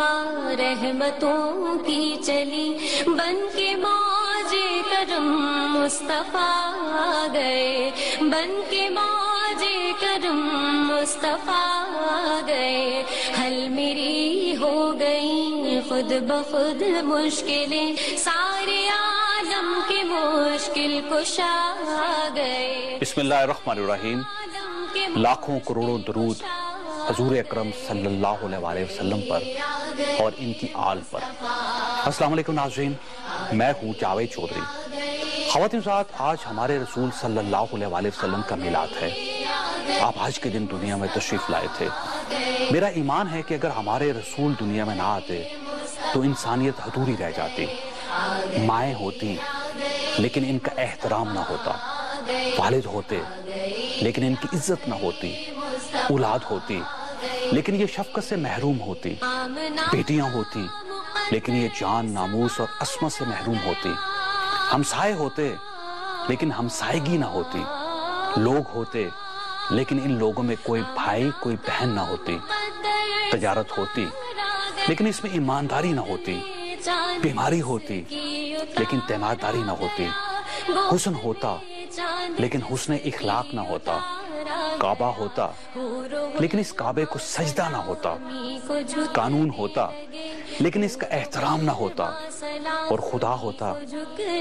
ہوا رحمتوں کی چلی، بن کے موج کرم مصطفیٰ آ گئے، بن کے موج کرم مصطفیٰ آ گئے، حل میری ہو گئی خود بخود مشکلیں، سارے عالم کے مشکل کشا آ گئے۔ بسم اللہ الرحمن الرحیم۔ لاکھوں کروڑوں درود حضور اکرم صلی اللہ علیہ وسلم پر اور ان کی آل پر۔ السلام علیکم ناظرین، میں ہوں جاوید چودھری۔ خواتین ساتھ آج ہمارے رسول صلی اللہ علیہ وسلم کا میلاد ہے۔ آپ آج کے دن دنیا میں تشریف لائے تھے۔ میرا ایمان ہے کہ اگر ہمارے رسول دنیا میں نہ آتے تو انسانیت ادھوری رہ جاتی۔ مائیں ہوتی لیکن ان کا احترام نہ ہوتا، والد ہوتے لیکن ان کی عزت نہ ہوتی، اولاد ہوتی لیکن یہ شفقت سے محروم ہوتی، بیٹیاں ہوتی لیکن یہ جان، ناموس اور عصمت سے محروم ہوتی، ہمسائے ہوتے لیکن ہمسائیگی نہ ہوتی، لوگ ہوتے لیکن ان لوگوں میں کوئی بھائی کوئی بہن نہ ہوتی، تجارت ہوتی لیکن اس میں ایمانداری نہ ہوتی، بیماری ہوتی لیکن تیمارداری نہ ہوتی، حسن ہوتا لیکن حسن اخلاق نہ ہوتا، کعبہ ہوتا لیکن اس کعبے کو سجدہ نہ ہوتا، قانون ہوتا لیکن اس کا احترام نہ ہوتا، اور خدا ہوتا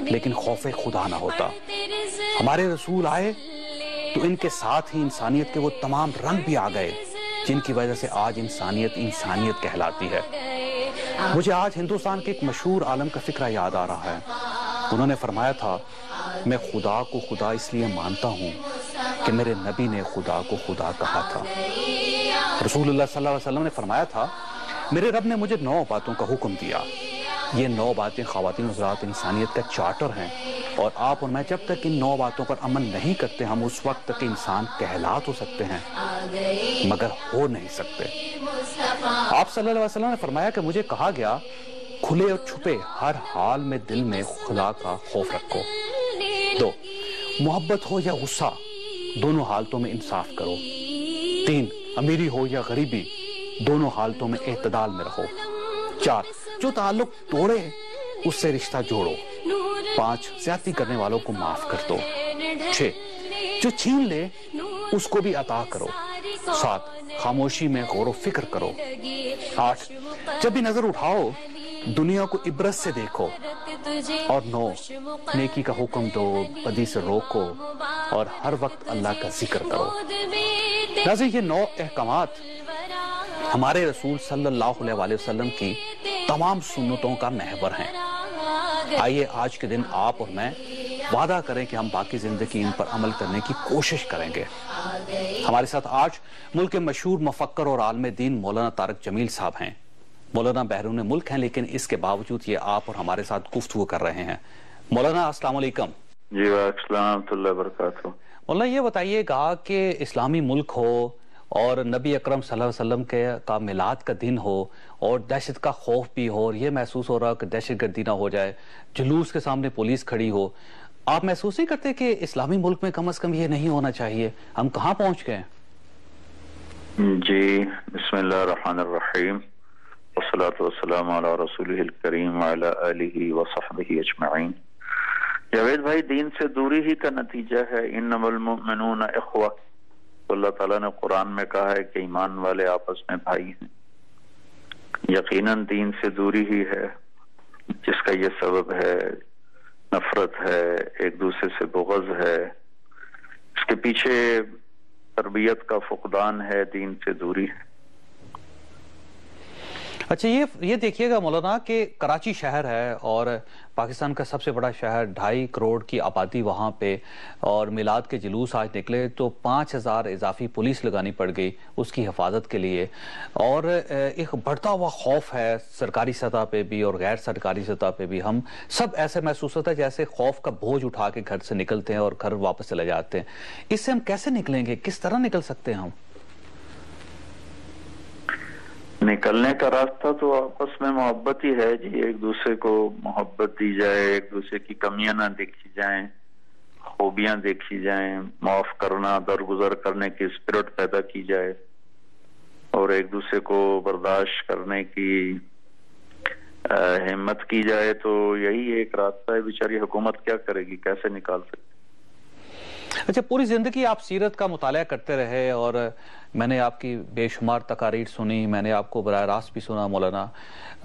لیکن خوف خدا نہ ہوتا۔ ہمارے رسول آئے تو ان کے ساتھ ہی انسانیت کے وہ تمام رنگ بھی آ گئے جن کی وجہ سے آج انسانیت کہلاتی ہے۔ مجھے آج ہندوستان کے ایک مشہور عالم کا فکرہ یاد آ رہا ہے۔ انہوں نے فرمایا تھا، میں خدا کو خدا اس لیے مانتا ہوں کہ میرے نبی نے خدا کو خدا کہا تھا۔ رسول اللہ صلی اللہ علیہ وسلم نے فرمایا تھا، میرے رب نے مجھے 9 باتوں کا حکم دیا۔ یہ 9 باتیں خواتین حضرات انسانیت کا چارٹر ہیں، اور آپ اور میں جب تک ان 9 باتوں پر عمل نہیں کرتے ہم اس وقت تک انسان کہلا تو سکتے ہیں مگر ہو نہیں سکتے۔ آپ صلی اللہ علیہ وسلم نے فرمایا کہ مجھے کہا گیا، کھلے اور چھپے ہر حال میں دل میں خدا کا خوف رکھو۔ 2، محبت ہو یا غصہ دونوں حالتوں میں انصاف کرو۔ 3، امیری ہو یا غریبی دونوں حالتوں میں اعتدال میں رہو۔ 4، جو تعلق توڑے اس سے رشتہ جوڑو۔ 5، زیادتی کرنے والوں کو معاف کر دو۔ 6، جو چھین لے اس کو بھی عطا کرو۔ 7، خاموشی میں غور و فکر کرو۔ 8، جب بھی نظر اٹھاؤ دنیا کو عبرت سے دیکھو۔ اور 9، نیکی کا حکم دو، بدی سے روکو، اور ہر وقت اللہ کا ذکر کرو۔ ناظرین، یہ 9 احکامات ہمارے رسول صلی اللہ علیہ وسلم کی تمام سنتوں کا محور ہیں۔ آئیے آج کے دن آپ اور میں وعدہ کریں کہ ہم باقی زندگی ان پر عمل کرنے کی کوشش کریں گے۔ ہمارے ساتھ آج ملک کے مشہور مفکر اور عالم دین مولانا طارق جمیل صاحب ہیں۔ مولانا بیرون ملک ہیں لیکن اس کے باوجود یہ آپ اور ہمارے ساتھ گفتگو کر رہے ہیں۔ مولانا السلام علیکم۔ جی وعلیکم السلام ورحمۃ اللہ وبرکاتہ۔ مولانا یہ بتائیے گا کہ اسلامی ملک ہو اور نبی اکرم صلی اللہ علیہ وسلم کا میلاد کا دن ہو اور دہشت کا خوف بھی ہو، اور یہ محسوس ہو رہا کہ دہشت گردی نہ ہو جائے، جلوس کے سامنے پولیس کھڑی ہو، آپ محسوس نہیں کرتے کہ اسلامی ملک میں کم از کم یہ نہیں ہونا چاہیے؟ ہم کہاں پہنچ گئے؟ جی بسم اللہ الرحمن الرحیم، والصلاة والسلام علی رسولہ الکریم وعلی آلہ وصحبہ اجمعین۔ جاوید بھائی، دین سے دوری ہی کا نتیجہ ہے انما المؤمنون اخوہ۔ تو اللہ تعالیٰ نے قرآن میں کہا ہے کہ ایمان والے آپس میں بھائی ہیں۔ یقیناً دین سے دوری ہی ہے جس کا یہ سبب ہے نفرت ہے، ایک دوسرے سے بغض ہے، اس کے پیچھے تربیت کا فقدان ہے، دین سے دوری ہے۔ اچھا، یہ دیکھیے گا مولانا کہ کراچی شہر ہے اور پاکستان کا سب سے بڑا شہر، 2.5 کروڑ کی آبادی وہاں پہ، اور میلاد کے جلوس آج نکلے تو 5000 اضافی پولیس لگانی پڑ گئی اس کی حفاظت کے لیے، اور ایک بڑھتا ہوا خوف ہے سرکاری سطح پہ بھی اور غیر سرکاری سطح پہ بھی۔ ہم سب ایسے محسوس ہوتا ہے جیسے خوف کا بوجھ اٹھا کے گھر سے نکلتے ہیں اور گھر واپس چلے جاتے ہیں۔ اس سے ہم کیسے نکلیں گے؟ کس طرح نکل سکتے ہیں ہم؟ نکلنے کا راستہ تو آپس میں محبت ہی ہے جی، ایک دوسرے کو محبت دی جائے، ایک دوسرے کی کمیاں نہ دیکھی جائیں، خوبیاں دیکھی جائیں، معاف کرنا، درگزر کرنے کی اسپرٹ پیدا کی جائے، اور ایک دوسرے کو برداشت کرنے کی ہمت کی جائے تو یہی ایک راستہ ہے. بیچاری حکومت کیا کرے گی, کیسے نکال سکتی؟ اچھا, پوری زندگی آپ سیرت کا مطالعہ کرتے رہے اور میں نے آپ کی بے شمار تقاریر سنی, میں نے آپ کو براہ راست بھی سنا مولانا.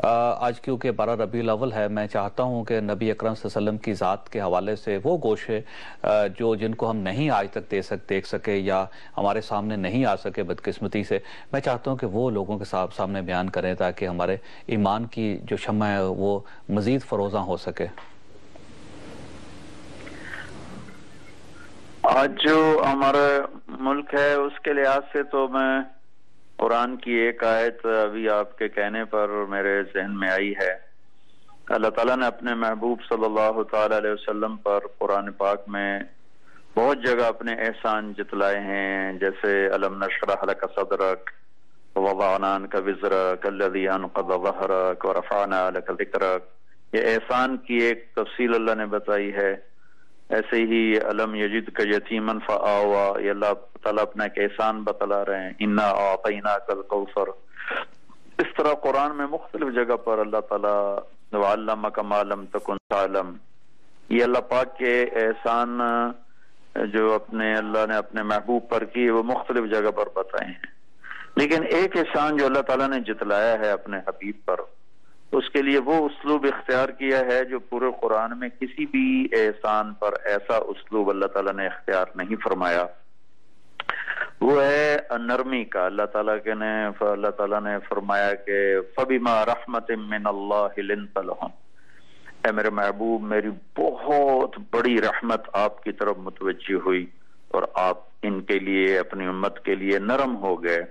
آج کیونکہ 12 ربیع الاول ہے, میں چاہتا ہوں کہ نبی اکرم صلی اللہ علیہ وسلم کی ذات کے حوالے سے وہ گوشے جن کو ہم نہیں آج تک دیکھ سکے یا ہمارے سامنے نہیں آ سکے بدقسمتی سے, میں چاہتا ہوں کہ وہ لوگوں کے سامنے بیان کریں تاکہ ہمارے ایمان کی جو شمع ہے وہ مزید فروزاں ہو سکے. آج جو ہمارا ملک ہے اس کے لحاظ سے تو میں قرآن کی ایک آیت ابھی آپ کے کہنے پر میرے ذہن میں آئی ہے. اللہ تعالیٰ نے اپنے محبوب صلی اللہ تعالی علیہ وسلم پر قرآن پاک میں بہت جگہ اپنے احسان جتلائے ہیں, جیسے الم نشرح لک صدرک ووضعنا عنک وزرک الذی انقض ظہرک ورفعنا لک ذکرک. یہ احسان کی ایک تفصیل اللہ نے بتائی ہے. ایسے ہی علم یجدک یتیما فآوا, یہ اللہ تعالیٰ اپنا ایک احسان بتلا رہے ہیں, انا اعطیناک الکوثر. اس طرح قرآن میں مختلف جگہ پر اللہ تعالیٰ وعلمک ما لم تکن تعلم, یہ اللہ پاک کے احسان جو اللہ نے اپنے محبوب پر کی وہ مختلف جگہ پر بتائے ہیں. لیکن ایک احسان جو اللہ تعالیٰ نے جتلایا ہے اپنے حبیب پر, اس کے لیے وہ اسلوب اختیار کیا ہے جو پورے قرآن میں کسی بھی احسان پر ایسا اسلوب اللہ تعالیٰ نے اختیار نہیں فرمایا. وہ ہے نرمی کا. اللہ تعالیٰ نے فرمایا کہ فَبِمَا رَحْمَةٍ مِّنَ اللَّهِ لِنْتَ لَهُمْ, اے میرے محبوب میری بہت بڑی رحمت آپ کی طرف متوجہ ہوئی اور آپ ان کے لیے اپنی امت کے لیے نرم ہو گئے.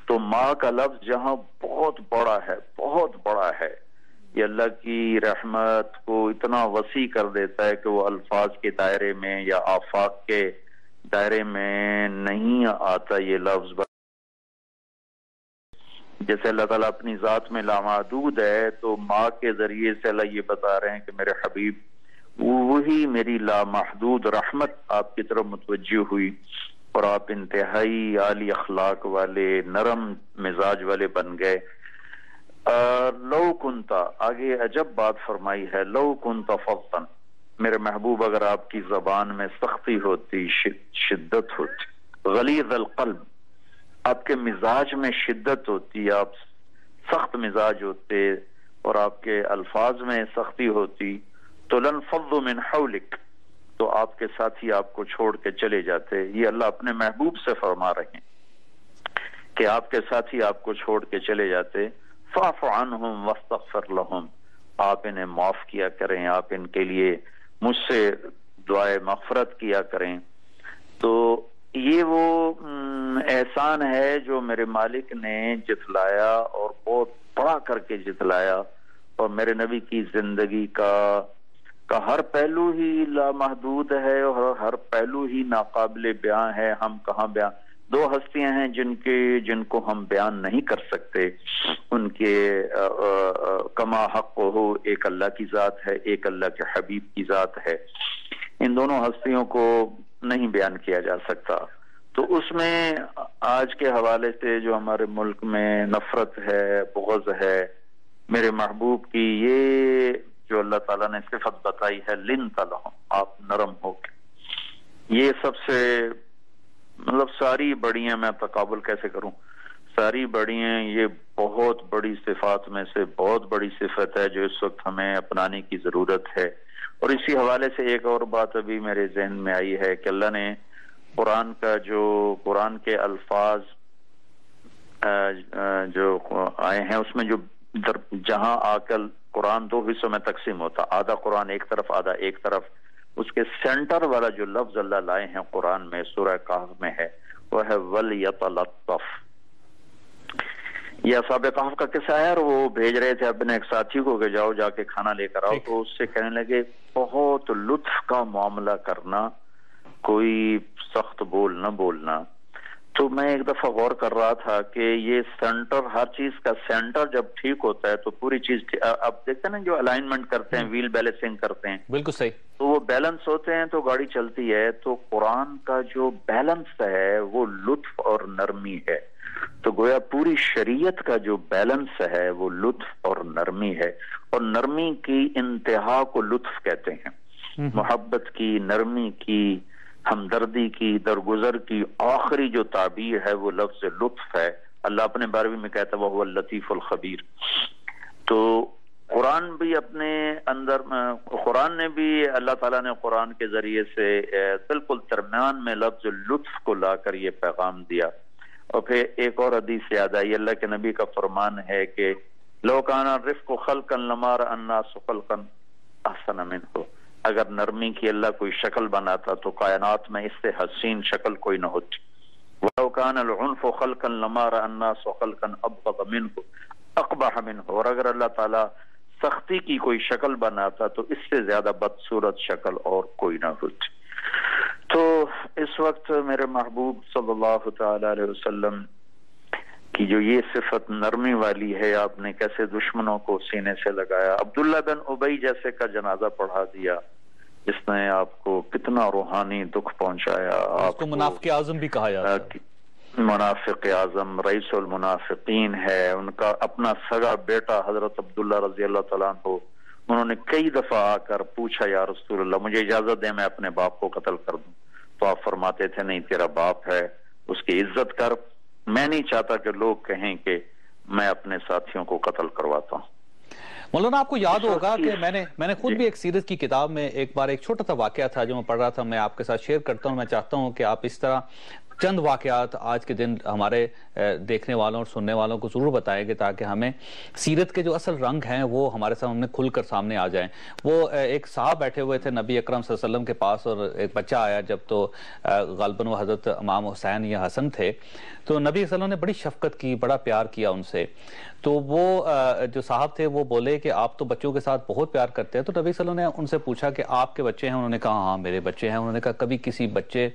تو ماں کا لفظ جہاں بہت بڑا ہے, بہت بڑا ہے, یہ اللہ کی رحمت کو اتنا وسیع کر دیتا ہے کہ وہ الفاظ کے دائرے میں یا آفاق کے دائرے میں نہیں آتا. یہ لفظ جیسے اللہ تعالیٰ اپنی ذات میں لامحدود ہے, تو ماں کے ذریعے سے اللہ یہ بتا رہے ہیں کہ میرے حبیب وہی میری لامحدود رحمت آپ کی طرف متوجہ ہوئی اور آپ انتہائی عالی اخلاق والے, نرم مزاج والے بن گئے. لو کنتا, آگے عجب بات فرمائی ہے, لو کنتا فظا, میرے محبوب اگر آپ کی زبان میں سختی ہوتی, شدت ہوتی, غلیظ القلب, آپ کے مزاج میں شدت ہوتی, آپ سخت مزاج ہوتے اور آپ کے الفاظ میں سختی ہوتی, تو لنفضوا من حولک, تو آپ کے ساتھی آپ کو چھوڑ کے چلے جاتے. یہ اللہ اپنے محبوب سے فرما رہے ہیں کہ آپ کے ساتھی آپ کو چھوڑ کے چلے جاتے. فاعف عنہم واستغفر لہم, آپ انہیں معاف کیا کریں, آپ ان کے لیے مجھ سے دعائے مغفرت کیا کریں. تو یہ وہ احسان ہے جو میرے مالک نے جتلایا اور بہت بڑا کر کے جتلایا, اور میرے نبی کی زندگی کا ہر پہلو ہی لامحدود ہے اور ہر پہلو ہی ناقابل بیان ہے. ہم کہاں بیان, دو ہستیاں ہیں جن کو ہم بیان نہیں کر سکتے, ان کے کما حق ہو, ایک اللہ کی ذات ہے, ایک اللہ کے حبیب کی ذات ہے. ان دونوں ہستیوں کو نہیں بیان کیا جا سکتا. تو اس میں آج کے حوالے سے جو ہمارے ملک میں نفرت ہے, بغض ہے میرے محبوب کی, یہ جو اللہ تعالیٰ نے صفت بتائی ہے لنت لہم, آپ نرم ہو کے, یہ سب سے مطلب ساری بڑی ہیں, میں تقابل کیسے کروں, ساری بڑی ہیں, یہ بہت بڑی صفات میں سے بہت بڑی صفت ہے جو اس وقت ہمیں اپنانے کی ضرورت ہے. اور اسی حوالے سے ایک اور بات ابھی میرے ذہن میں آئی ہے کہ اللہ نے قرآن کے الفاظ جو آئے ہیں اس میں جو جہاں آ کر قرآن دو حصوں میں تقسیم ہوتا, آدھا قرآن ایک طرف آدھا ایک طرف, اس کے سینٹر والا جو لفظ اللہ لائے ہیں قرآن میں سورہ کہف میں ہے وہ ہے وَلْيَتَلَطَّفْ. یہ اصحاب کہف کا قصہ ہے, اور وہ بھیج رہے تھے اپنے ایک ساتھی کو کہ جاؤ جا کے کھانا لے کر آؤ, تو اس سے کہنے لگے بہت لطف کا معاملہ کرنا, کوئی سخت بول نہ بولنا. تو میں ایک دفعہ غور کر رہا تھا کہ یہ سینٹر, ہر چیز کا سینٹر جب ٹھیک ہوتا ہے تو پوری چیز, اب دیکھتے ہیں نا جو الائنمنٹ کرتے ہیں, ویل بیلنسنگ کرتے ہیں, بالکل صحیح, تو وہ بیلنس ہوتے ہیں تو گاڑی چلتی ہے. تو قرآن کا جو بیلنس ہے وہ لطف اور نرمی ہے. تو گویا پوری شریعت کا جو بیلنس ہے وہ لطف اور نرمی ہے، اور نرمی کی انتہا کو لطف کہتے ہیں۔ محبت کی، نرمی کی، ہمدردی کی، درگزر کی آخری جو تعبیر ہے وہ لفظ لطف ہے۔ اللہ اپنے بارے میں کہتا ہے وَهُوَ اللطیف الخبیر۔ تو قرآن بھی اپنے اندر، قرآن نے بھی، اللہ تعالیٰ نے قرآن کے ذریعے سے بالکل درمیان میں لفظ لطف کو لا کر یہ پیغام دیا۔ اور پھر ایک اور حدیث یاد آئی، اللہ کے نبی کا فرمان ہے کہ لو کان الرفق خلقا لما رأى الناس خلقا احسن منه، اگر نرمی کی اللہ کوئی شکل بناتا تو کائنات میں اس سے حسین شکل کوئی نہ ہوتی۔ وَلَوْ كَانَ الْعُنْفُ خَلْقًا لَمَا رَأَى النَّاسُ خَلْقًا أَبْغَضَ مِنْهُ أَقْبَحَ مِنْهُ، اور اگر اللہ تعالیٰ سختی کی کوئی شکل بناتا تو اس سے زیادہ بدصورت شکل اور کوئی نہ ہوتی۔ تو اس وقت میرے محبوب صلی اللہ تعالی علیہ وسلم کی جو یہ صفت نرمی والی ہے، آپ نے کیسے دشمنوں کو سینے سے لگایا۔ عبداللہ بن ابی جیسے کا جنازہ پڑھا دیا جس نے آپ کو کتنا روحانی دکھ پہنچایا، آپ کو منافق اعظم بھی کہا جاتا ہے۔ منافق اعظم، رئیس المنافقین ہے، ان کا اپنا سگا بیٹا حضرت عبداللہ رضی اللہ تعالیٰ عنہ، انہوں نے کئی دفعہ آ کر پوچھا یا رسول اللہ مجھے اجازت دیں میں اپنے باپ کو قتل کر دوں، تو آپ فرماتے تھے نہیں، تیرا باپ ہے، اس کی عزت کر، میں نہیں چاہتا کہ لوگ کہیں کہ میں اپنے ساتھیوں کو قتل کرواتا ہوں۔ مولانا آپ کو یاد ہوگا کہ میں نے خود بھی ایک سیرت کی کتاب میں ایک بار ایک چھوٹا سا واقعہ تھا جو میں پڑھ رہا تھا، میں آپ کے ساتھ شیئر کرتا ہوں۔ میں چاہتا ہوں کہ آپ اس طرح چند واقعات آج کے دن ہمارے دیکھنے والوں اور سننے والوں کو ضرور بتائیں گے تاکہ ہمیں سیرت کے جو اصل رنگ ہیں وہ ہمارے سامنے کھل کر سامنے آ جائیں۔ وہ ایک صاحب بیٹھے ہوئے تھے نبی اکرم صلی اللہ علیہ وسلم کے پاس، اور ایک بچہ آیا جب، تو غالباً وہ حضرت امام حسین یا حسن تھے، تو نبی صلی اللہ علیہ وسلم نے بڑی شفقت کی، بڑا پیار کیا ان سے۔ تو وہ جو صاحب تھے وہ بولے کہ آپ تو بچوں کے ساتھ بہت پیار کرتے ہیں، تو نبی صلی اللہ علیہ وسلم نے ان سے پوچھا کہ آپ کے بچے ہیں؟ انہوں نے کہا ہاں میرے بچے ہیں۔ انہوں نے کہا کبھی کسی بچے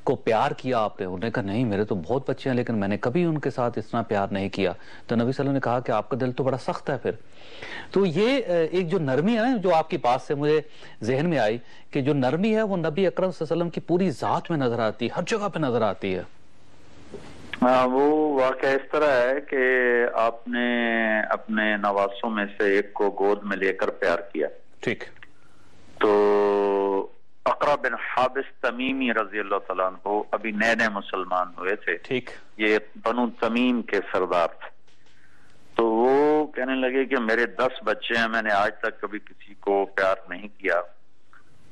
کو پیار کیا آپ نے؟ انہوں نے کہا نہیں میرے تو بہت بچے ہیں لیکن میں نے کبھی ان کے ساتھ اتنا پیار نہیں کیا۔ تو نبی صلی اللہ علیہ وسلم نے کہا کہ آپ کا دل تو بڑا سخت ہے پھر۔ تو یہ ایک جو نرمی ہے نا جو آپ کی بات سے مجھے ذہن میں آئی کہ جو نرمی ہے وہ نبی اکرم صلی اللہ علیہ وسلم کی پوری ذات میں نظر آتی ہے، ہر جگہ پہ نظر آتی ہے۔ وہ واقعہ اس طرح ہے کہ آپ نے اپنے نواسوں میں سے ایک کو گود میں لے کر پیار کیا، ٹھیک، تو اقرا بن حابس تمیمی رضی اللہ تعالیٰ عنہ ابھی نئے نئے مسلمان ہوئے تھے، ٹھیک، یہ بنو تمیم کے سردار تھے، تو وہ کہنے لگے کہ میرے 10 بچے ہیں، میں نے آج تک کبھی کسی کو پیار نہیں کیا۔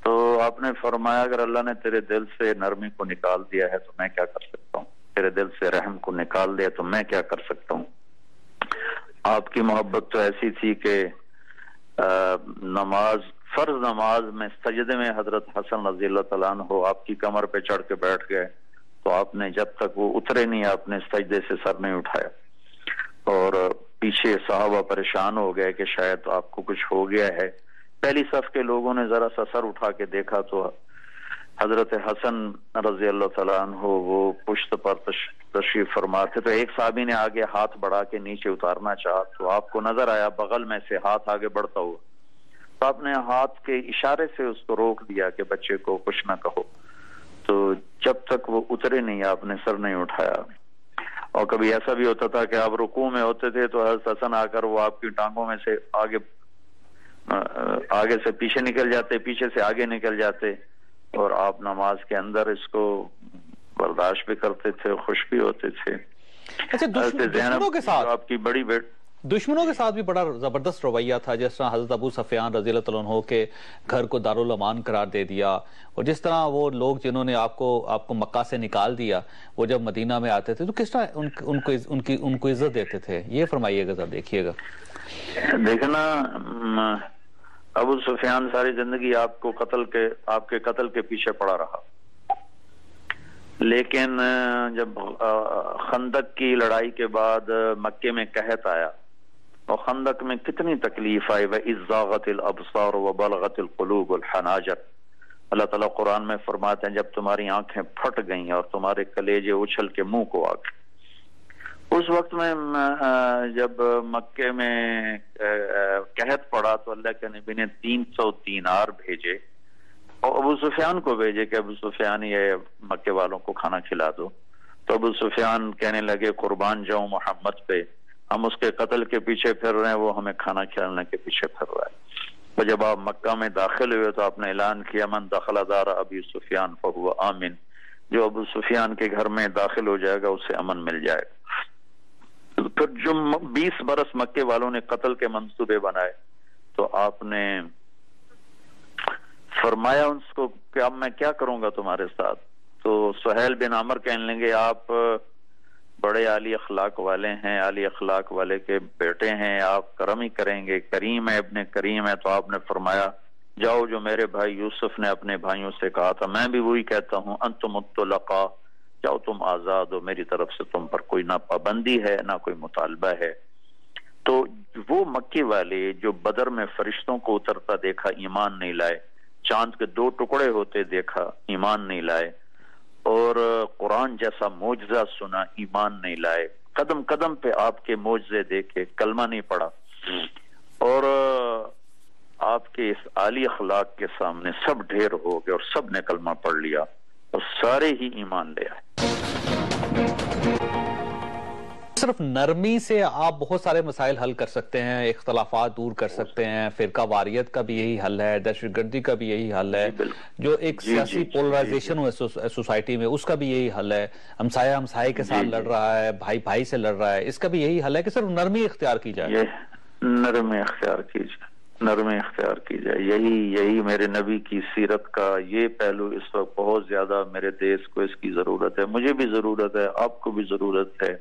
تو آپ نے فرمایا اگر اللہ نے تیرے دل سے نرمی کو نکال دیا ہے تو میں کیا کر سکتا ہوں، تیرے دل سے رحم کو نکال دیا تو میں کیا کر سکتا ہوں۔ آپ کی محبت تو ایسی تھی کہ فرض نماز میں سجدے میں حضرت حسن رضی اللہ تعالیٰ عنہ آپ کی کمر پہ چڑھ کے بیٹھ گئے تو آپ نے جب تک وہ اترے نہیں آپ نے سجدے سے سر نہیں اٹھایا، اور پیچھے صحابہ پریشان ہو گئے کہ شاید آپ کو کچھ ہو گیا ہے۔ پہلی صف کے لوگوں نے ذرا سا سر اٹھا کے دیکھا تو حضرت حسن رضی اللہ تعالیٰ عنہ وہ پشت پر تشریف فرما تھے، تو ایک صحابی نے آگے ہاتھ بڑھا کے نیچے اتارنا چاہا تو آپ کو نظر آیا بغل میں سے ہاتھ آگے بڑھتا ہوا، تو آپ نے ہاتھ کے اشارے سے اس کو روک دیا کہ بچے کو کچھ نہ کہو۔ تو جب تک وہ اترے نہیں آپ نے سر نہیں اٹھایا۔ اور کبھی ایسا بھی ہوتا تھا کہ آپ رکوع میں ہوتے تھے تو حضرت حسن آ کر وہ آپ کی ٹانگوں میں سے آگے سے پیچھے نکل جاتے، پیچھے سے آگے نکل جاتے، اور آپ نماز کے اندر اس کو برداشت بھی کرتے تھے، خوش بھی ہوتے تھے۔ اچھا دشمنوں کے ساتھ آپ کی بڑی دشمنوں کے ساتھ بھی بڑا زبردست رویہ تھا، جس طرح حضرت ابو سفیان رضی اللہ تعالیٰ عنہ کے گھر کو دارالامان قرار دے دیا، اور جس طرح وہ لوگ جنہوں نے آپ کو مکہ سے نکال دیا وہ جب مدینہ میں آتے تھے تو کس طرح ان کو عزت دیتے تھے، یہ فرمائیے گا، ذرا دیکھیے گا۔ دیکھنا ابو سفیان ساری زندگی آپ کے قتل کے پیچھے پڑا رہا، لیکن جب خندق کی لڑائی کے بعد مکے میں قحط آیا اور خندق میں کتنی تکلیف آئی، وَإِذْ زَاغَتِ الْأَبْصَارُ وَبَلَغَتِ الْقُلُوبُ الْحَنَاجِرَ، اللہ تعالیٰ قرآن میں فرماتے ہیں جب تمہاری آنکھیں پھٹ گئیں اور تمہارے کلیجے اچھل کے منہ کو آ گئے۔ اس وقت میں جب مکے میں قحط پڑا تو اللہ کے نبی نے 300 دینار بھیجے اور ابو سفیان کو بھیجے کہ ابو سفیان یہ مکے والوں کو کھانا کھلا دو، تو ابو سفیان کہنے لگے قربان جاؤں محمد پہ، ہم اس کے قتل کے پیچھے پھر رہے ہیں، وہ ہمیں کھانا کھلانے کے پیچھے پھر رہا ہے۔ تو جب آپ مکہ میں داخل ہوئے تو آپ نے اعلان کیا من دخل دار ابی سفیان فہو آمن، جو ابو سفیان کے گھر میں داخل ہو جائے گا اسے امن مل جائے گا۔ پھر جو 20 برس مکے والوں نے قتل کے منصوبے بنائے تو آپ نے فرمایا ان کو کہ اب میں کیا کروں گا تمہارے ساتھ؟ تو سہیل بن عمر کہنے لگے آپ بڑے عالی اخلاق والے ہیں، عالی اخلاق والے کے بیٹے ہیں، آپ کرم ہی کریں گے، کریم ہے، ابن کریم ہے۔ تو آپ نے فرمایا جاؤ جو میرے بھائی یوسف نے اپنے بھائیوں سے کہا تھا میں بھی وہی کہتا ہوں، انتم الطلقاء، جاؤ تم آزاد ہو، میری طرف سے تم پر کوئی نہ پابندی ہے نہ کوئی مطالبہ ہے۔ تو وہ مکے والے جو بدر میں فرشتوں کو اترتا دیکھا ایمان نہیں لائے، چاند کے 2 ٹکڑے ہوتے دیکھا ایمان نہیں لائے، اور قرآن جیسا معجزہ سنا ایمان نہیں لائے، قدم قدم پہ آپ کے معجزے دیکھے کلمہ نہیں پڑا، اور آپ کے اس عالی اخلاق کے سامنے سب ڈھیر ہو گئے اور سب نے کلمہ پڑھ لیا اور سارے ہی ایمان لے آئے۔ صرف نرمی سے آپ بہت سارے مسائل حل کر سکتے ہیں، اختلافات دور کر سکتے ہیں، فرقہ واریت کا بھی یہی حل ہے، دہشت گردی کا بھی یہی حل ہے، جو ایک سیاسی پولرائزیشن ہے سوسائٹی میں اس کا بھی یہی حل ہے، ہمسایہ ہمسائے کے ساتھ لڑ رہا ہے، بھائی بھائی سے لڑ رہا ہے، اس کا بھی یہی حل ہے کہ صرف نرمی اختیار کی جائے۔ نرمی اختیار کی جائے، نرمی اختیار کی جائے، یہی میرے نبی کی سیرت کا یہ پہلو اس وقت بہت زیادہ میرے دیش کو اس کی ضرورت ہے، مجھے بھی ضرورت ہے، آپ کو بھی ضرورت ہے،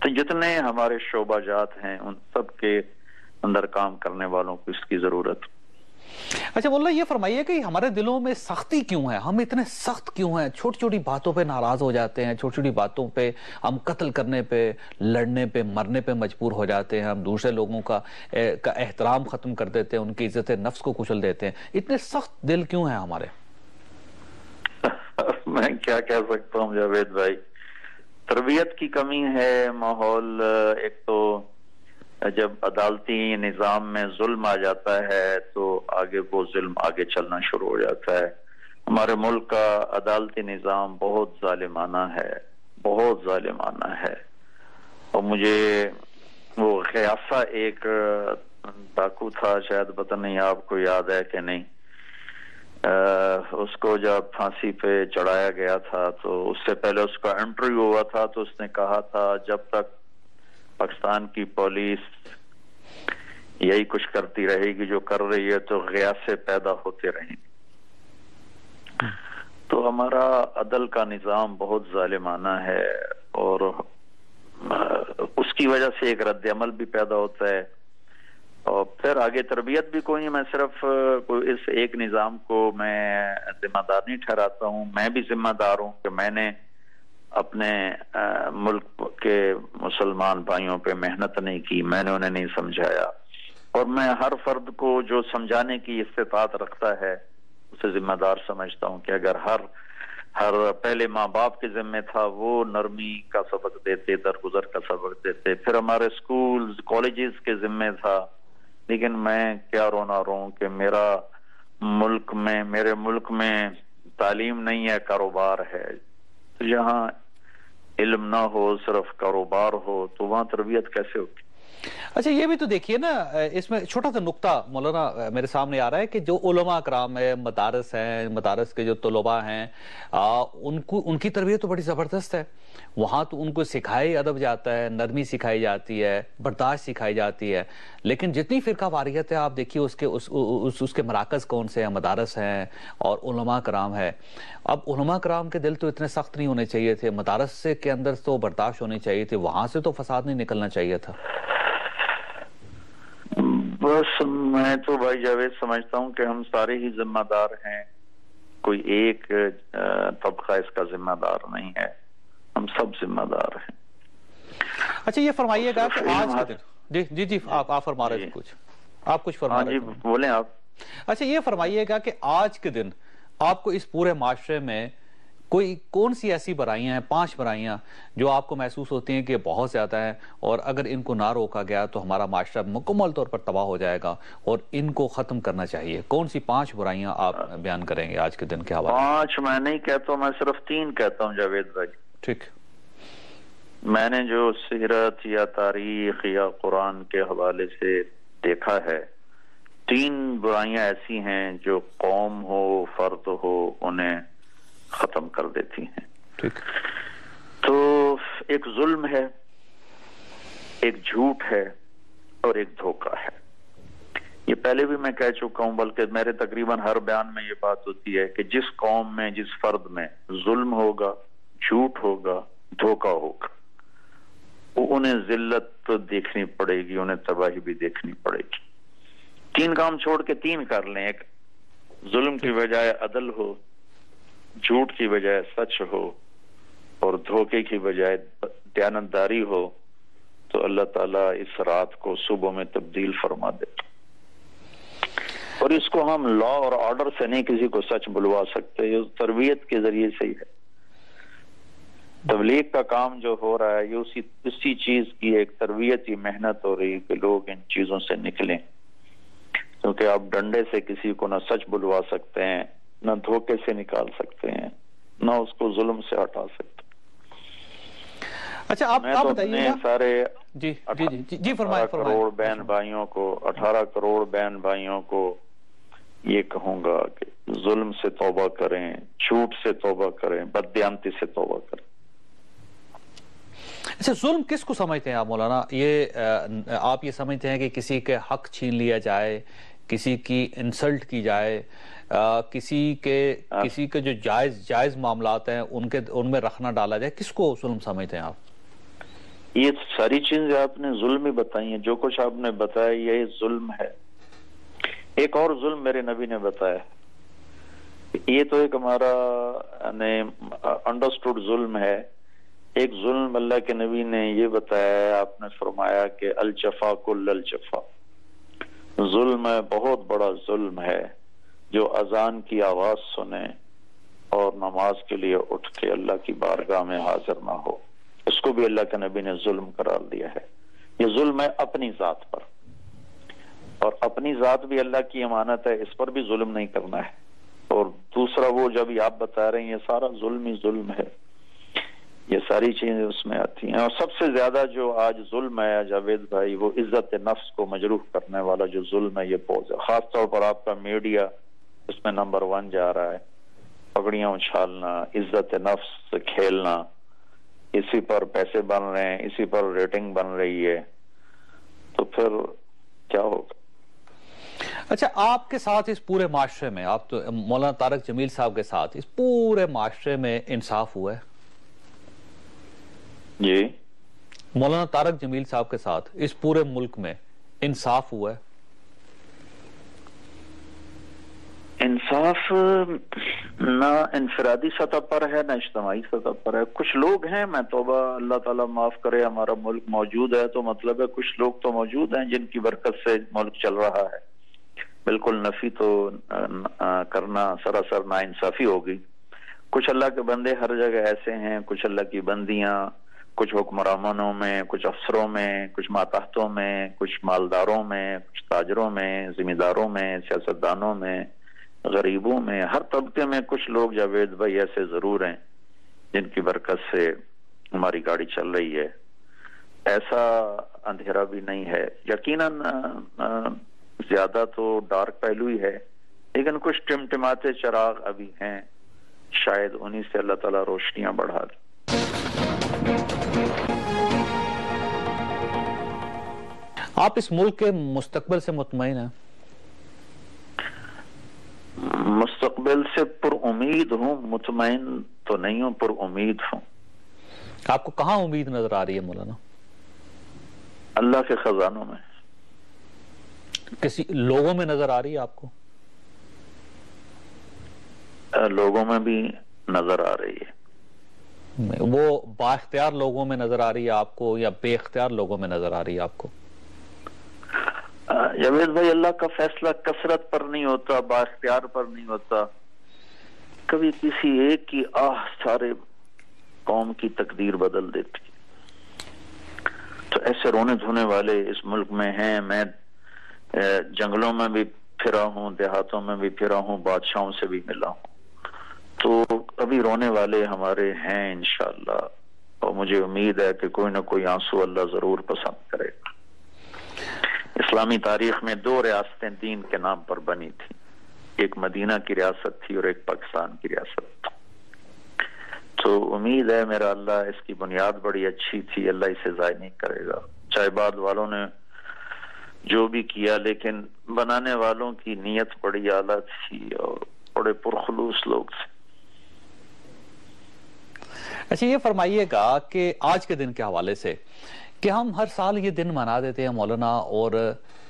تو جتنے ہمارے شعبہ جات ہیں ان سب کے اندر کام کرنے والوں کو اس کی ضرورت۔ اچھا مولانا یہ فرمائیے کہ ہمارے دلوں میں سختی کیوں ہے، ہم اتنے سخت کیوں ہیں، چھوٹی چھوٹی باتوں پہ ناراض ہو جاتے ہیں، چھوٹی چھوٹی باتوں پہ ہم قتل کرنے پہ، لڑنے پہ، مرنے پہ مجبور ہو جاتے ہیں، ہم دوسرے لوگوں کا احترام ختم کر دیتے ہیں، ان کی عزت نفس کو کچل دیتے ہیں، اتنے سخت دل کیوں ہیں ہمارے؟ میں کیا کہہ سکتا ہوں جاوید بھائی، تربیت کی کمی ہے، ماحول، ایک تو جب عدالتی نظام میں ظلم آ جاتا ہے تو آگے وہ ظلم آگے چلنا شروع ہو جاتا ہے۔ ہمارے ملک کا عدالتی نظام بہت ظالمانہ ہے، بہت ظالمانہ ہے، اور مجھے وہ غیاسہ ایک ڈاکو تھا، شاید پتہ نہیں آپ کو یاد ہے کہ نہیں، اس کو جب پھانسی پہ چڑھایا گیا تھا تو اس سے پہلے اس کا انٹرویو ہوا تھا تو اس نے کہا تھا جب تک پاکستان کی پولیس یہی کچھ کرتی رہے گی جو کر رہی ہے تو غیاسے پیدا ہوتے رہیں گے۔ تو ہمارا عدل کا نظام بہت ظالمانہ ہے، اور اس کی وجہ سے ایک رد عمل بھی پیدا ہوتا ہے، اور پھر آگے تربیت بھی کوئی نہیں۔ میں صرف اس ایک نظام کو میں ذمہ دار نہیں ٹھہراتا ہوں، میں بھی ذمہ دار ہوں کہ میں نے اپنے ملک کے مسلمان بھائیوں پہ محنت نہیں کی، میں نے انہیں نہیں سمجھایا، اور میں ہر فرد کو جو سمجھانے کی استطاعت رکھتا ہے اسے ذمہ دار سمجھتا ہوں کہ اگر ہر پہلے ماں باپ کے ذمہ تھا وہ نرمی کا سبق دیتے، درگزر کا سبق دیتے، پھر ہمارے اسکولز کالجز کے ذمہ تھا، لیکن میں کیا رونا روں کہ میرے ملک میں تعلیم نہیں ہے، کاروبار ہے، تو جہاں علم نہ ہو صرف کاروبار ہو تو وہاں تربیت کیسے ہوتی؟ اچھا یہ بھی تو دیکھیے نا، اس میں چھوٹا سا نقطہ مولانا میرے سامنے آ رہا ہے کہ جو علماء اکرام ہیں، مدارس ہیں، مدارس کے جو طلباء ہیں، ان کی تربیت تو بڑی زبردست ہے، وہاں تو ان کو سکھائی ادب جاتا ہے، نرمی سکھائی جاتی ہے، برداشت سکھائی جاتی ہے، لیکن جتنی فرقہ واریت ہے آپ دیکھیے اس کے مراکز کون سے ہیں، مدارس ہیں اور علماء کرام ہے۔ اب علماء کرام کے دل تو اتنے سخت نہیں ہونے چاہیے تھے، مدارس کے اندر تو برداشت ہونی چاہیے تھی، وہاں سے تو فساد نہیں نکلنا چاہیے تھا۔ بس میں تو بھائی جاوید سمجھتا ہوں کہ ہم سارے ہی ذمہ دار ہیں، کوئی ایک طبقہ اس کا ذمہ دار نہیں ہے، ہم سب ذمہ دار ہیں۔ اچھا یہ فرمائیے گا کہ آج کے دن جی آپ فرما رہے تھے آپ کچھ فرما رہے تھے، بولیں آپ۔ اچھا یہ فرمائیے گا کہ آج کے دن آپ کو اس پورے معاشرے میں کون سی ایسی برائیاں ہیں، 5 برائیاں جو آپ کو محسوس ہوتی ہیں کہ بہت زیادہ ہیں، اور اگر ان کو نہ روکا گیا تو ہمارا معاشرہ مکمل طور پر تباہ ہو جائے گا اور ان کو ختم کرنا چاہیے؟ کون سی 5 برائیاں آپ بیان کریں گے آج کے دن کے حوالے؟ 5 میں نہیں کہتا ہوں، میں صرف 3 کہتا ہوں جاوید بھائی۔ ٹھیک۔ میں نے جو سیرت یا تاریخ یا قرآن کے حوالے سے دیکھا ہے، 3 برائیاں ایسی ہیں جو قوم ہو فرد ہو انہیں ختم کر دیتی ہیں. ٹھیک. تو ایک ظلم ہے، ایک جھوٹ ہے اور ایک دھوکہ ہے. یہ پہلے بھی میں کہہ چکا ہوں، بلکہ میرے تقریباً ہر بیان میں یہ بات ہوتی ہے کہ جس قوم میں جس فرد میں ظلم ہوگا، جھوٹ ہوگا، دھوکہ ہوگا، انہیں ذلت تو دیکھنی پڑے گی، انہیں تباہی بھی دیکھنی پڑے گی. 3 کام چھوڑ کے 3 کر لیں. ایک ظلم کی بجائے عدل ہو، جھوٹ کی بجائے سچ ہو اور دھوکے کی بجائے دیانتداری ہو، تو اللہ تعالیٰ اس رات کو صبح میں تبدیل فرما دے. اور اس کو ہم لا اور آرڈر سے نہیں کسی کو سچ بلوا سکتے، یہ تربیت کے ذریعے سے ہی ہے. تبلیغ کا کام جو ہو رہا ہے یہ اسی چیز کی ایک تربیتی محنت ہو رہی ہے کہ لوگ ان چیزوں سے نکلیں، کیونکہ آپ ڈنڈے سے کسی کو نہ سچ بلوا سکتے ہیں، نہ دھوکے سے نکال سکتے ہیں، نہ اس کو ظلم سے ہٹا سکتے. اچھا آپ بتائیے گا سارے جی فرمائیں. 18 کروڑ بہن بھائیوں کو 18 کروڑ بہن بھائیوں کو یہ کہوں گا کہ ظلم سے توبہ کریں، جھوٹ سے توبہ کریں، بددیانتی سے توبہ کریں. اچھا ظلم کس کو سمجھتے ہیں آپ مولانا؟ یہ آپ یہ سمجھتے ہیں کہ کسی کے حق چھین لیا جائے، کسی کی انسلٹ کی جائے، کسی کے جو جائز معاملات ہیں ان میں رکھنا ڈالا جائے، کس کو ظلم سمجھتے ہیں آپ؟ یہ ساری چیزیں آپ نے ظلم ہی بتائی ہیں. جو کچھ آپ نے بتایا یہ ظلم ہے. ایک اور ظلم میرے نبی نے بتایا، یہ تو ایک ہمارا انڈرسٹوڈ ظلم ہے. ایک ظلم اللہ کے نبی نے یہ بتایا ہے، آپ نے فرمایا کہ الجفا کل الجفا، ظلم ہے، بہت بڑا ظلم ہے جو اذان کی آواز سنے اور نماز کے لیے اٹھ کے اللہ کی بارگاہ میں حاضر نہ ہو، اس کو بھی اللہ کے نبی نے ظلم قرار دیا ہے. یہ ظلم ہے اپنی ذات پر، اور اپنی ذات بھی اللہ کی امانت ہے، اس پر بھی ظلم نہیں کرنا ہے. اور دوسرا وہ جب آپ بتا رہے ہیں یہ سارا ظلم ہی ظلم ہے، یہ ساری چیزیں اس میں آتی ہیں. اور سب سے زیادہ جو آج ظلم ہے جاوید بھائی، وہ عزت نفس کو مجروح کرنے والا جو ظلم ہے یہ بہت ہے. خاص طور پر آپ کا میڈیا اس میں نمبر 1 جا رہا ہے. پگڑیاں اچھالنا، عزت نفس سے کھیلنا، اسی پر پیسے بن رہے ہیں، اسی پر ریٹنگ بن رہی ہے، تو پھر کیا ہوگا؟ اچھا آپ کے ساتھ اس پورے معاشرے میں، آپ تو مولانا طارق جمیل صاحب کے ساتھ اس پورے معاشرے میں انصاف ہوا ہے؟ جی مولانا طارق جمیل صاحب کے ساتھ اس پورے ملک میں انصاف ہوا ہے؟ انصاف نہ انفرادی سطح پر ہے نہ اجتماعی سطح پر ہے. کچھ لوگ ہیں، میں توبہ اللہ تعالیٰ معاف کرے، ہمارا ملک موجود ہے تو مطلب ہے کچھ لوگ تو موجود ہیں جن کی برکت سے ملک چل رہا ہے. بالکل نفی تو کرنا سراسر ناانصافی ہوگی. کچھ اللہ کے بندے ہر جگہ ایسے ہیں، کچھ اللہ کی بندیاں، کچھ حکمرانوں میں، کچھ افسروں میں، کچھ ماتحتوں میں، کچھ مالداروں میں، کچھ تاجروں میں، ذمہ داروں میں، سیاستدانوں میں، غریبوں میں، ہر طبقے میں کچھ لوگ جاوید بھائی ایسے ضرور ہیں جن کی برکت سے ہماری گاڑی چل رہی ہے. ایسا اندھیرا بھی نہیں ہے. یقیناً زیادہ تو ڈارک پہلو ہی ہے، لیکن کچھ ٹمٹماتے چراغ ابھی ہیں، شاید انہی سے اللہ تعالیٰ روشنیاں بڑھا دے. آپ اس ملک کے مستقبل سے مطمئن ہیں؟ مستقبل سے پر امید ہوں، مطمئن تو نہیں ہوں، پر امید ہوں. آپ کو کہاں امید نظر آ رہی ہے مولانا؟ اللہ کے خزانوں میں. کسی لوگوں میں نظر آ رہی ہے آپ کو؟ لوگوں میں بھی نظر آ رہی ہے. وہ با اختیار لوگوں میں نظر آ رہی ہے آپ کو یا بے اختیار لوگوں میں نظر آ رہی ہے آپ کو؟ جاوید بھائی اللہ کا فیصلہ کثرت پر نہیں ہوتا، با اختیار پر نہیں ہوتا. کبھی کسی ایک کی آہ سارے قوم کی تقدیر بدل دیتی. تو ایسے رونے دھونے والے اس ملک میں ہیں. میں جنگلوں میں بھی پھرا ہوں، دیہاتوں میں بھی پھرا ہوں، بادشاہوں سے بھی ملا ہوں. تو ابھی رونے والے ہمارے ہیں انشاءاللہ. اور مجھے امید ہے کہ کوئی نہ کوئی آنسو اللہ ضرور پسند کرے گا۔ اسلامی تاریخ میں 2 ریاستیں دین کے نام پر بنی تھی، ایک مدینہ کی ریاست تھی اور ایک پاکستان کی ریاست تھی۔ تو امید ہے میرا اللہ اس کی بنیاد بڑی اچھی تھی، اللہ اسے ضائع نہیں کرے گا، چاہے بعد والوں نے جو بھی کیا، لیکن بنانے والوں کی نیت بڑی اعلیٰ تھی اور بڑے پرخلوص لوگ تھے۔ اچھا یہ فرمائیے گا کہ آج کے دن کے حوالے سے کہ ہم ہر سال یہ دن منا دیتے ہیں مولانا، اور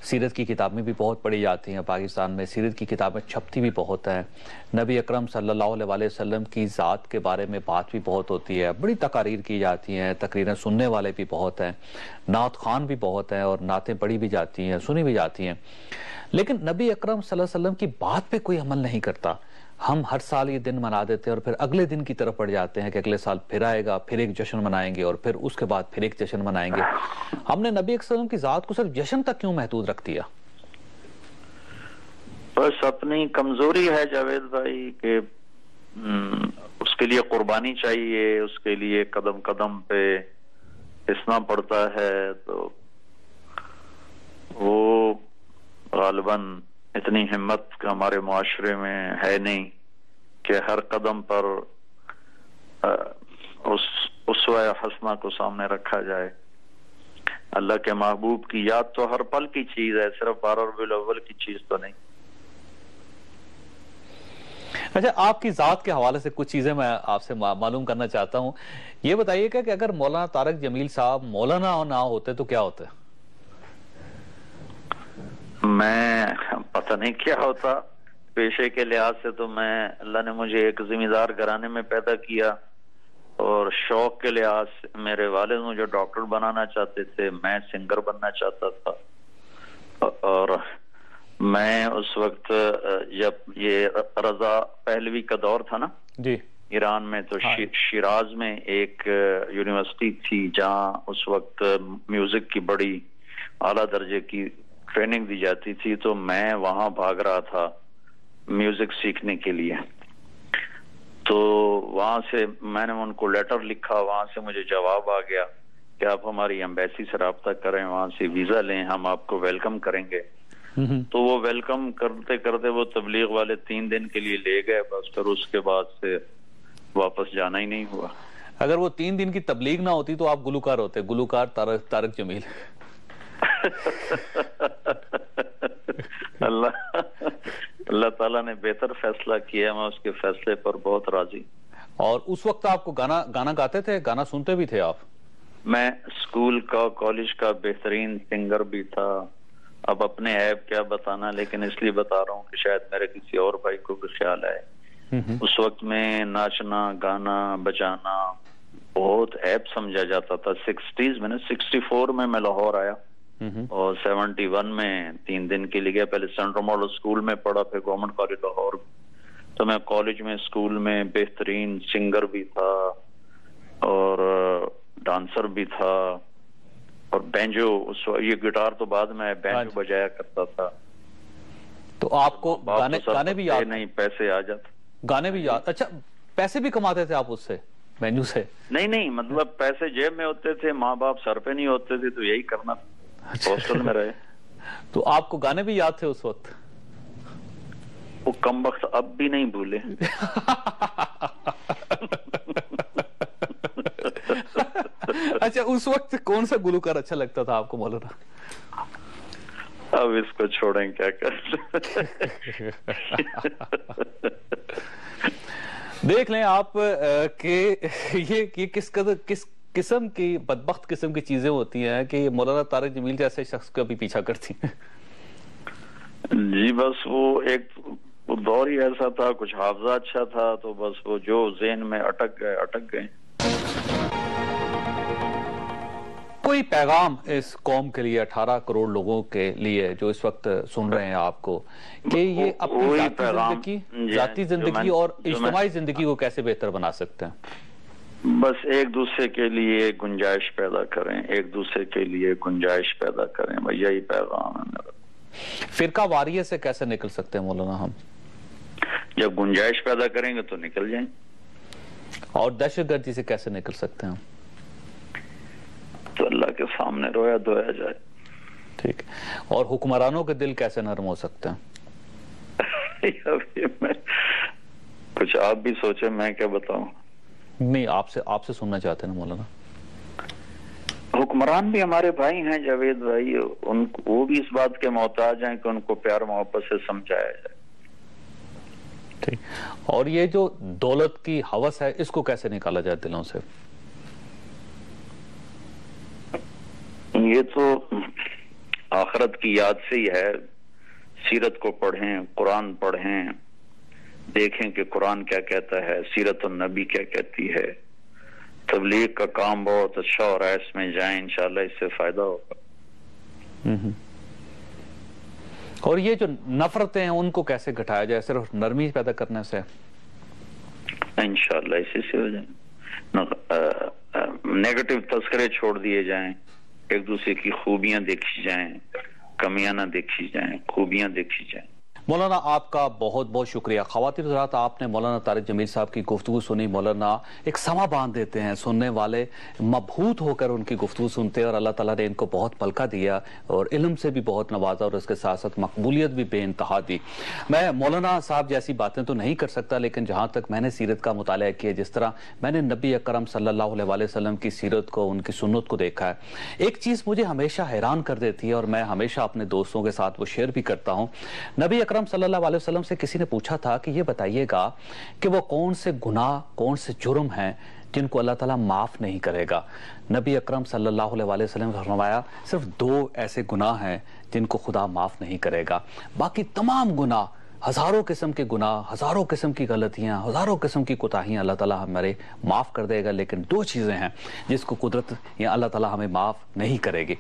سیرت کی کتابیں بھی بہت پڑھی جاتی ہیں، پاکستان میں سیرت کی کتابیں چھپتی بھی بہت ہیں، نبی اکرم صلی اللہ علیہ وسلم کی ذات کے بارے میں بات بھی بہت ہوتی ہے، بڑی تقاریر کی جاتی ہیں، تقریریں سننے والے بھی بہت ہیں، نعت خوان بھی بہت ہیں اور نعتیں پڑھی بھی جاتی ہیں، سنی بھی جاتی ہیں، لیکن نبی اکرم صلی اللہ علیہ وسلم کی بات پہ کوئی عمل نہیں کرتا۔ ہم ہر سال یہ دن منا دیتے ہیں اور پھر اگلے دن کی طرف پڑ جاتے ہیں کہ اگلے سال پھر آئے گا، پھر ایک جشن منائیں گے اور پھر اس کے بعد پھر ایک جشن منائیں گے۔ ہم نے نبی صلی اللہ علیہ وسلم کی ذات کو صرف جشن تک کیوں محدود رکھ دیا؟ بس اپنی کمزوری ہے جاوید بھائی کہ اس کے لیے قربانی چاہیے، اس کے لیے قدم قدم پہ پسنا پڑتا ہے، تو وہ غالباً اتنی ہمت ہمارے معاشرے میں ہے نہیں کہ ہر قدم پر اس اسوہ حسنہ کو سامنے رکھا جائے۔ اللہ کے محبوب کی یاد تو ہر پل کی چیز ہے، صرف 12 ربیع الاول کی چیز تو نہیں۔ اچھا آپ کی ذات کے حوالے سے کچھ چیزیں میں آپ سے معلوم کرنا چاہتا ہوں، یہ بتائیے کہ اگر مولانا طارق جمیل صاحب مولانا نہ ہوتے تو کیا ہوتے؟ میں پتہ نہیں کیا ہوتا، پیشے کے لحاظ سے تو میں اللہ نے مجھے ایک ذمہ دار گھرانے میں پیدا کیا، اور شوق کے لحاظ سے میرے والد مجھے ڈاکٹر بنانا چاہتے تھے، میں سنگر بننا چاہتا تھا، اور میں اس وقت جب یہ رضا پہلوی کا دور تھا نا جی ایران میں، تو شیراز میں ایک یونیورسٹی تھی جہاں اس وقت میوزک کی بڑی اعلیٰ درجے کی ٹریننگ دی جاتی تھی، تو میں وہاں بھاگ رہا تھا میوزک سیکھنے کے لیے۔ تو وہاں سے میں نے ان کو لیٹر لکھا، وہاں سے مجھے جواب آ گیا کہ آپ ہماری ایمبیسی سے رابطہ کریں، وہاں سے ویزا لیں، ہم آپ کو ویلکم کریں گے۔ تو وہ ویلکم کرتے کرتے وہ تبلیغ والے 3 دن کے لیے لے گئے، بس پھر اس کے بعد سے واپس جانا ہی نہیں ہوا۔ اگر وہ 3 دن کی تبلیغ نہ ہوتی تو آپ گلوکار ہوتے، گلوکار طارق جمیل۔ اللہ تعالیٰ نے بہتر فیصلہ کیا، میں اس کے فیصلے پر بہت راضی۔ اور اس وقت آپ کو گانا گاتے تھے، گانا سنتے بھی تھے آپ؟ میں اسکول کا کالج کا بہترین سنگر بھی تھا، اب اپنے عیب کیا بتانا، لیکن اس لیے بتا رہا ہوں کہ شاید میرے کسی اور بھائی کو بھی خیال آئے۔ اس وقت میں ناچنا گانا بجانا بہت عیب سمجھا جاتا تھا۔ 60s میں 64 میں لاہور آیا اور 71 میں 3 دن کے لیے گیا، پہلے سینٹرل ماڈل اسکول میں پڑھا، پھر گورنمنٹ کالج لاہور۔ تو میں کالج میں اسکول میں بہترین سنگر بھی تھا اور ڈانسر بھی تھا، اور بینجو، یہ گٹار تو بعد میں بینجو بجایا کرتا تھا۔ تو آپ کو گانے بھی یاد؟ نہیں، پیسے آ جاتے، گانے بھی یاد۔ اچھا پیسے بھی کماتے تھے آپ اس سے، بینجو سے؟ نہیں، مطلب پیسے جیب میں ہوتے تھے، ماں باپ سر پہ نہیں ہوتے تھے، تو یہی کرنا تھا، ہاسٹل میں رہے۔ تو آپ کو گانے بھی یاد تھے اس وقت؟ وہ کم وقت اب بھی نہیں بھولے۔ اچھا اس وقت کون سا گلوکار اچھا لگتا تھا آپ کو مولانا؟ اب اس کو چھوڑیں کیا کر۔ دیکھ لیں آپ کہ یہ کس قسم کی بدبخت قسم کی چیزیں ہوتی ہیں کہ مولانا طارق جمیل جیسے شخص کا بھی پیچھا کرتی ہیں۔ جی بس وہ ایک دور ہی ایسا تھا، کچھ حافظہ اچھا تھا، تو بس وہ جو ذہن میں اٹک گئے۔ کوئی پیغام اس قوم کے لیے، 18 کروڑ لوگوں کے لیے جو اس وقت سن رہے ہیں آپ کو، کہ یہ اپنی ذاتی زندگی اور اجتماعی زندگی کو کیسے بہتر بنا سکتے ہیں؟ بس ایک دوسرے کے لیے گنجائش پیدا کریں، ایک دوسرے کے لیے گنجائش پیدا کریں، بھئی یہی پیغام ہے میرا۔ فرقہ واریت سے کیسے نکل سکتے ہیں مولانا ہم؟ جب گنجائش پیدا کریں گے تو نکل جائیں۔ اور دہشت گردی سے کیسے نکل سکتے ہیں ہم؟ کے سامنے رویا دھویا جائے. ٹھیک. اور حکمرانوں کے دل کیسے نرم ہو سکتے ہیں؟ کچھ آپ بھی سوچیں، میں کیا بتاؤں. نہیں، آپ سے سننا چاہتے ہیں مولانا. حکمران بھی ہمارے بھائی ہیں جاوید بھائی، وہ بھی اس بات کے محتاج ہیں کہ ان کو پیار محبت سے سمجھایا جائے. ٹھیک. اور یہ جو دولت کی ہوس ہے، اس کو کیسے نکالا جائے دلوں سے؟ یہ تو آخرت کی یاد سے ہی ہے. سیرت کو پڑھیں، قرآن پڑھیں، دیکھیں کہ قرآن کیا کہتا ہے، سیرت النبی کیا کہتی ہے. تبلیغ کا کام بہت اچھا ہو رہا ہے، اس میں جائیں، انشاءاللہ اس سے فائدہ ہوگا. اور یہ جو نفرتیں ہیں ان کو کیسے گھٹایا جائے؟ صرف نرمی پیدا کرنے سے؟ انشاءاللہ اسی سے ہو جائیں. نیگیٹو تذکرے چھوڑ دیے جائیں، ایک دوسرے کی خوبیاں دیکھی جائیں، کمیاں نہ دیکھی جائیں، خوبیاں دیکھی جائیں. مولانا آپ کا بہت بہت شکریہ. خواتین حضرات، آپ نے مولانا طارق جمیل صاحب کی گفتگو سنی. مولانا ایک سما باندھ دیتے ہیں، سننے والے مبہوت ہو کر ان کی گفتگو سنتے ہیں، اور اللہ تعالیٰ نے ان کو بہت پلکا دیا اور علم سے بھی بہت نوازا، اور اس کے ساتھ ساتھ مقبولیت بھی بے انتہا دی. میں مولانا صاحب جیسی باتیں تو نہیں کر سکتا، لیکن جہاں تک میں نے سیرت کا مطالعہ کیا، جس طرح میں نے نبی اکرم صلی اللہ علیہ وسلم کی سیرت کو، ان کی سنت کو دیکھا ہے، ایک چیز مجھے ہمیشہ حیران کر دیتی ہے، اور میں ہمیشہ اپنے دوستوں کے ساتھ وہ شیئر بھی کرتا ہوں. نبی اکرم صلی اللہ علیہ وسلم سے کسی نے پوچھا تھا کہ یہ بتائیے گا کہ وہ کون سے گناہ، کون سے جرم ہیں جن کو اللہ تعالیٰ معاف نہیں کرے گا. نبی اکرم صلی اللہ علیہ وسلم نے فرمایا صرف 2 ایسے گناہ ہیں جن کو خدا معاف نہیں کرے گا. باقی تمام گناہ، ہزاروں قسم کے گناہ، ہزاروں قسم کی غلطیاں، ہزاروں قسم کی کوتاہیاں اللہ تعالیٰ ہمارے معاف کر دے گا، لیکن 2 چیزیں ہیں جس کو قدرت یا اللہ تعالیٰ ہمیں معاف نہیں کرے گی.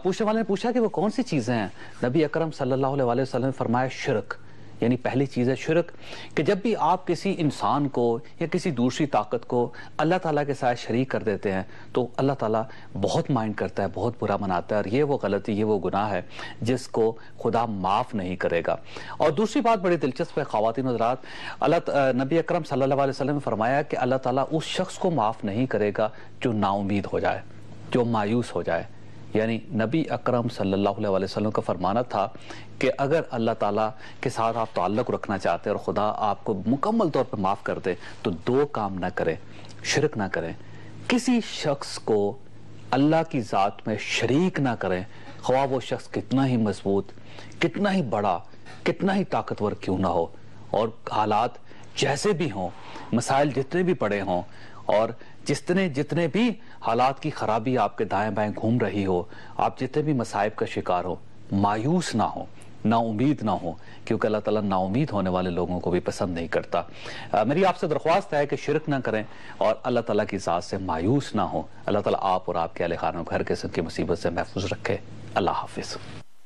پوچھنے والے نے پوچھا کہ وہ کون سی چیزیں ہیں؟ نبی اکرم صلی اللہ علیہ وسلم نے فرمایا شرک. یعنی پہلی چیز ہے شرک، کہ جب بھی آپ کسی انسان کو یا کسی دوسری طاقت کو اللہ تعالیٰ کے ساتھ شریک کر دیتے ہیں تو اللہ تعالیٰ بہت مائنڈ کرتا ہے، بہت برا مناتا ہے، اور یہ وہ غلطی، یہ وہ گناہ ہے جس کو خدا معاف نہیں کرے گا. اور دوسری بات بڑی دلچسپ ہے خواتین حضرات، نبی اکرم صلی اللہ علیہ وسلم نے فرمایا کہ اللہ تعالیٰ اس شخص کو معاف نہیں کرے گا جو نا امید ہو جائے، جو مایوس ہو جائے. یعنی نبی اکرم صلی اللہ علیہ وسلم کا فرمانا تھا کہ اگر اللہ تعالیٰ کے ساتھ آپ تعلق رکھنا چاہتے ہیں اور خدا آپ کو مکمل طور پر معاف کر دے تو 2 کام نہ کریں، شرک نہ کریں، کسی شخص کو اللہ کی ذات میں شریک نہ کریں، خواہ وہ شخص کتنا ہی مضبوط، کتنا ہی بڑا، کتنا ہی طاقتور کیوں نہ ہو، اور حالات جیسے بھی ہوں، مسائل جتنے بھی بڑے ہوں، اور جتنے بھی حالات کی خرابی آپ کے دائیں بائیں گھوم رہی ہو، آپ جتنے بھی مصائب کا شکار ہو، مایوس نہ ہو، نا امید نہ ہو، کیونکہ اللہ تعالیٰ نا امید ہونے والے لوگوں کو بھی پسند نہیں کرتا. میری آپ سے درخواست ہے کہ شرک نہ کریں اور اللہ تعالیٰ کی ذات سے مایوس نہ ہو. اللہ تعالیٰ آپ اور آپ کے اہل خانہ کو ہر قسم کی مصیبت سے محفوظ رکھے. اللہ حافظ.